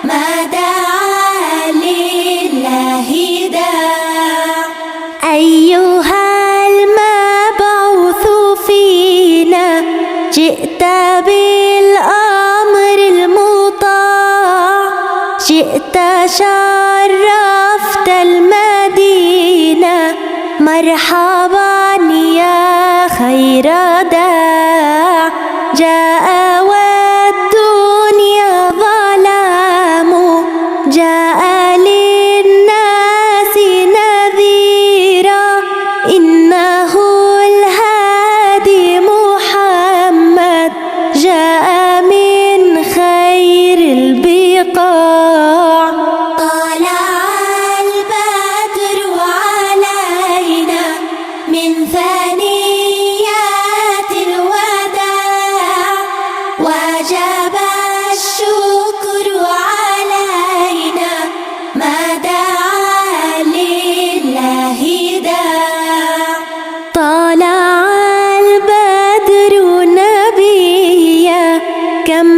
ما دعا لله داع. أيها المبعوث فينا جئت بالأمر المطاع، جئت شرفت المدينة، مرحبا يا خير داع. جاء والدنيا ظلام، جاء للناس نذيرا، إنه الهادي محمد جاء من خير البقاع. طلع البدر علينا من ثنيات الوداع، وجب الشكر علينا ما دعا لله داع. طلع البدر نبيا كم